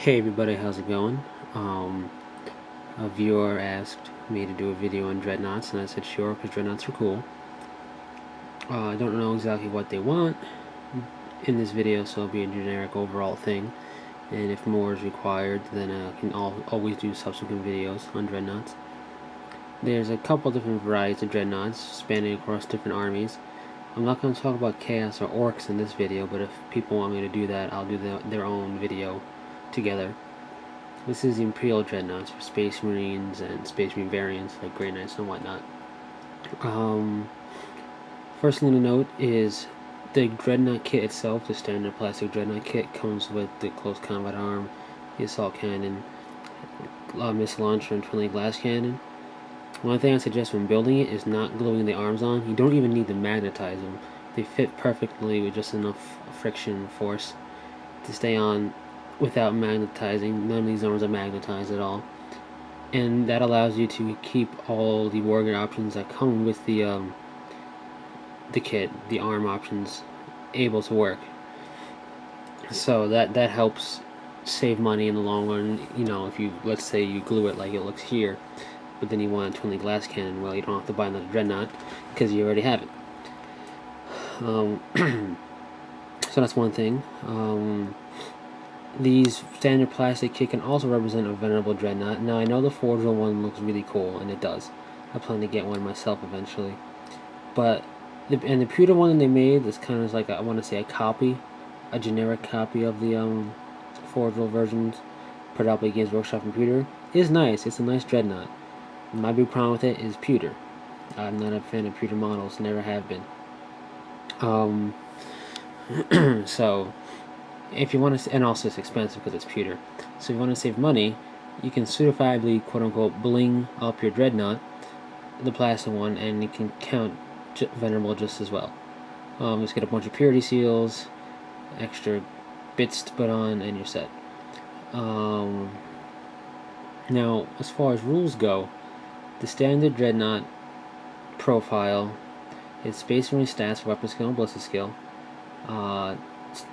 Hey everybody, how's it going? A viewer asked me to do a video on Dreadnoughts, and I said sure, because Dreadnoughts are cool. I don't know exactly what they want in this video, so it'll be a generic overall thing. And if more is required, then I can always do subsequent videos on Dreadnoughts. There's a couple different varieties of Dreadnoughts, spanning across different armies. I'm not going to talk about Chaos or Orcs in this video, but if people want me to do that, I'll do their own video together. This is the Imperial Dreadnoughts for Space Marines and Space Marine variants like Grey Knights and whatnot. First thing to note is the Dreadnought kit itself. The standard plastic Dreadnought kit comes with the close combat arm, the assault cannon, missile launcher, and twin glass cannon. One thing I suggest when building it is not gluing the arms on. You don't even need to magnetize them. They fit perfectly with just enough friction force to stay on without magnetizing. None of these arms are magnetized at all, and that allows you to keep all the warrior options that come with the kit, the arm options, able to work. So that helps save money in the long run. You know, if you, let's say you glue it like it looks here, but then you want a twin glass cannon, well, you don't have to buy another Dreadnought because you already have it. So that's one thing. These standard plastic kit can also represent a venerable Dreadnought. Now I know the Forgeable one looks really cool, and it does. I plan to get one myself eventually. But the pewter one that they made is kind of like I want to say a copy, a generic copy of the Forgeable versions put out by Games Workshop and pewter. It is nice. It's a nice Dreadnought. My big problem with it is pewter. I'm not a fan of pewter models. Never have been. So if you want to, and also it's expensive because it's pewter. So if you want to save money, you can certifiably, quote unquote, bling up your Dreadnought, the plastic one, and you can count venerable just as well. Just get a bunch of purity seals, extra bits to put on, and you're set. Now, as far as rules go, the standard Dreadnought profile is Space Marine stats for weapon skill and ballistic skill.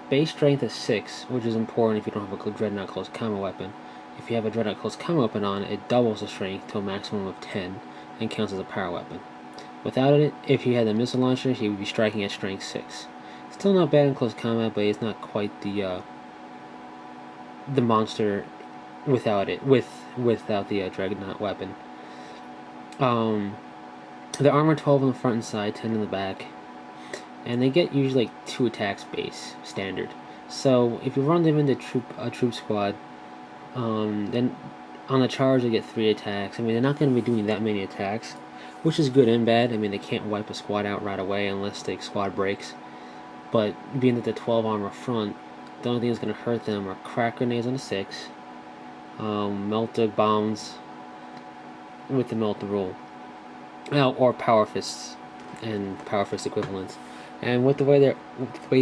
Base strength is 6, which is important if you don't have a Dreadnought close combat weapon. If you have a Dreadnought close combat weapon on, it doubles the strength to a maximum of 10 and counts as a power weapon. Without it, if you had the missile launcher, he would be striking at strength 6. Still not bad in close combat, but it's not quite the monster without it, without the Dreadnought weapon. The armor 12 on the front and side, 10 in the back, and they get usually like 2 attacks base standard. So if you run them into a troop squad, then on the charge they get 3 attacks. I mean, they're not going to be doing that many attacks, which is good and bad. I mean, they can't wipe a squad out right away unless the squad breaks. But being that the 12 armor front, the only thing that's going to hurt them are crack grenades on the 6, melted bombs with the melt rule, or power fists and power fist equivalents. And with the way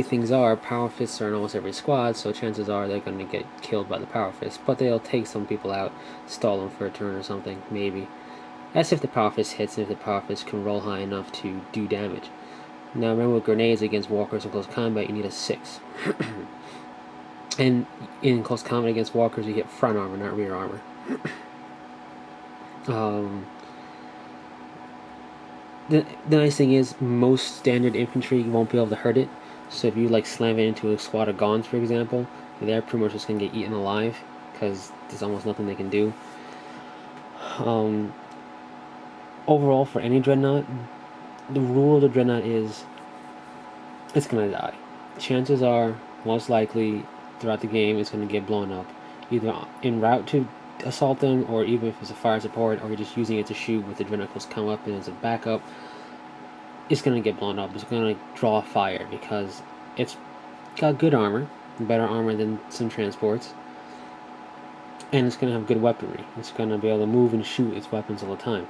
things are, power fists are in almost every squad, so chances are they're going to get killed by the power fist. But they'll take some people out, stall them for a turn or something, maybe. That's if the power fist hits, and if the power fist can roll high enough to do damage. Now remember, with grenades against walkers in close combat, you need a 6. And in close combat against walkers, you get front armor, not rear armor. The nice thing is, most standard infantry won't be able to hurt it. So if you like slam it into a squad of Gauns, for example, they're pretty much just going to get eaten alive, because there's almost nothing they can do. Overall, for any Dreadnought, the rule of the Dreadnought is it's going to die. Chances are, most likely, throughout the game, it's going to get blown up, either en route to assault them, or even if it's a fire support, or you're just using it to shoot with the Dreadnought close combat weapon as a backup. It's going to get blown up. It's going to draw fire because it's got good armor, better armor than some transports, and it's going to have good weaponry. It's going to be able to move and shoot its weapons all the time.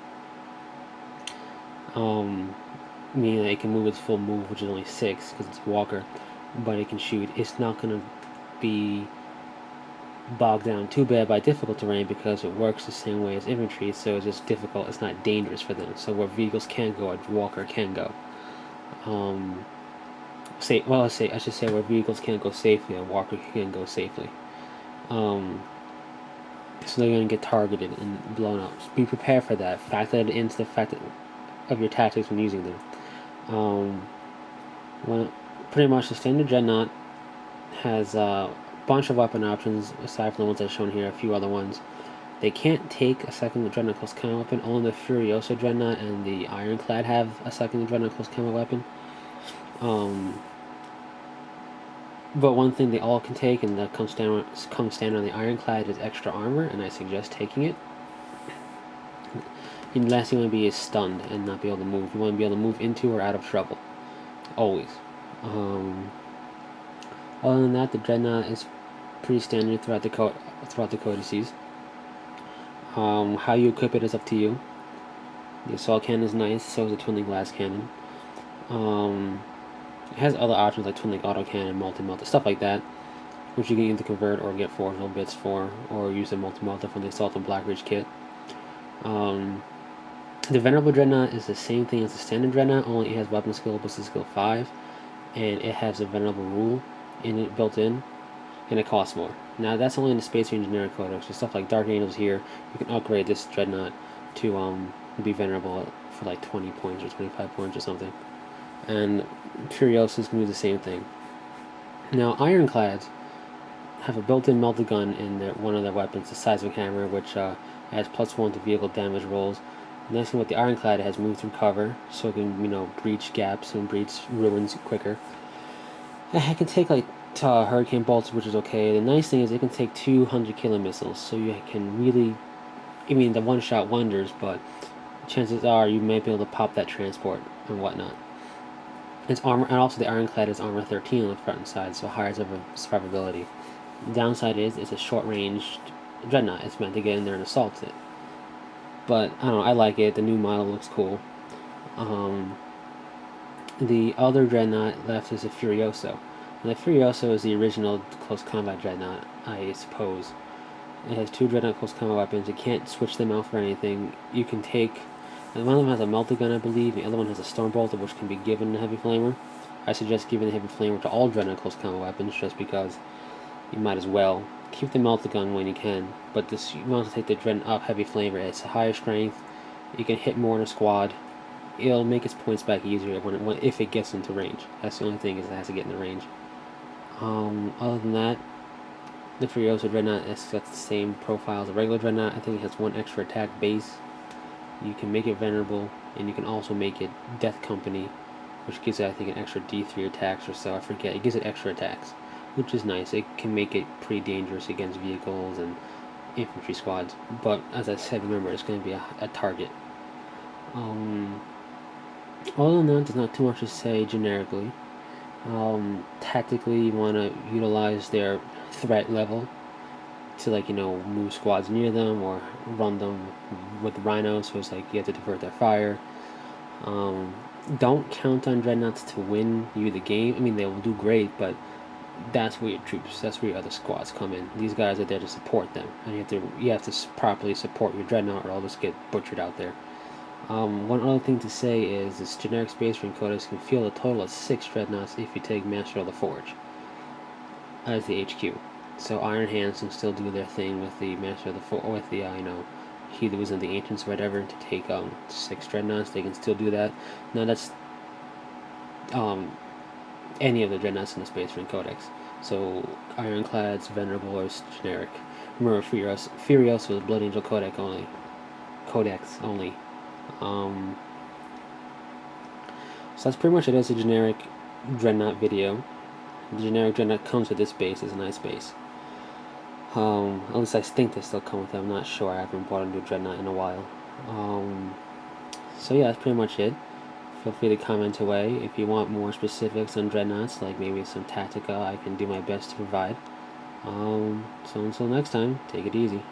Meaning that it can move its full move, which is only 6 because it's a walker, but it can shoot. It's not going to be bogged down too bad by difficult terrain because it works the same way as infantry, so it's just difficult. It's not dangerous for them. So where vehicles can go, a walker can go. I should say where vehicles can't go safely, a walker can go safely. So they're going to get targeted and blown up. So be prepared for that. Factor it into the fact of your tactics when using them. Pretty much the standard Dreadnought has a bunch of weapon options aside from the ones I've shown here. A few other ones. They can't take a second Dreadnought close combat weapon. Only the Furiosa Dreadnought and the Ironclad have a second Dreadnought close combat weapon. But one thing they all can take, and that comes standard on the Ironclad, is extra armor, and I suggest taking it. And the last thing you want to be is stunned and not be able to move. You want to be able to move into or out of trouble. Always. Other than that, the Dreadnought is pretty standard throughout the codices. How you equip it is up to you. The assault cannon is nice, so is the twin-link glass cannon. It has other options like twin-link autocannon, multi-melta, stuff like that, which you can either convert or get forgeable bits for, or use a multi-melta from the Assault and Black Ridge kit. The Venerable Dreadnought is the same thing as the Standard Dreadnought, only it has weapon skill, ballistic skill 5, and it has a Venerable rule in it built in, and it costs more. Now that's only in the Space Marine generic codex. So stuff like Dark Angels here, you can upgrade this Dreadnought to be Venerable for like 20 points or 25 points or something. And Furiosas can do the same thing. Now Ironclads have a built-in melted gun in one of their weapons, the Seismic Hammer, which adds +1 to vehicle damage rolls. The nice thing with the Ironclad, it has move through cover, so it can breach gaps and breach ruins quicker. It can take like hurricane bolts, which is okay. The nice thing is it can take 200 kilo missiles, so you can really, the one-shot wonders, but chances are you might be able to pop that transport and whatnot. Its armor, and also the Ironclad is armor 13 on the front and side, so higher survivability. The downside is it's a short-ranged Dreadnought. It's meant to get in there and assault it. But I don't know, I like it. The new model looks cool. The other Dreadnought left is a Furioso. And the Furioso is the original close combat Dreadnought, I suppose. It has 2 Dreadnought close combat weapons. You can't switch them out for anything. You can take... one of them has a melted gun, I believe. The other one has a Stormbolter, which can be given a Heavy Flamer. I suggest giving the Heavy Flamer to all Dreadnought close combat weapons, just because you might as well. Keep the melted gun when you can, but you want to take the Dreadnought Heavy Flamer. It's a higher strength. You can hit more in a squad. It'll make its points back easier if it gets into range. That's the only thing, is it has to get into range. Other than that, the Furiosa Dreadnought has got the same profile as a regular Dreadnought. I think it has 1 extra attack base. You can make it Venerable, and you can also make it Death Company, which gives it, I think, an extra D3 attacks or so. I forget. It gives it extra attacks, which is nice. It can make it pretty dangerous against vehicles and infantry squads. But as I said, remember, it's going to be a target. Other than that, there's not too much to say generically. Tactically, you want to utilize their threat level to move squads near them or run them with rhinos, so it's like you have to divert their fire. Don't count on Dreadnoughts to win you the game. They will do great, but that's where your other squads come in. These guys are there to support them, and you have to properly support your Dreadnought, or I'll just get butchered out there. One other thing to say is this generic Space Marine Codex can field a total of 6 Dreadnoughts if you take Master of the Forge as the HQ. So Iron Hands can still do their thing with the Master of the Forge, with the he that was in the Ancients or whatever, to take 6 Dreadnoughts. They can still do that. Now that's any of the Dreadnoughts in the Space Marine Codex. So Ironclads, Venerable, or generic. Remember, Furiosa was Blood Angel Codex only. So that's pretty much it as a generic Dreadnought video. The generic Dreadnought comes with this base. It's a nice base. At least I think they still come with it. I'm not sure. I haven't bought a new Dreadnought in a while. So yeah, that's pretty much it. Feel free to comment away. If you want more specifics on Dreadnoughts, like maybe some Tactica, I can do my best to provide. So until next time, take it easy.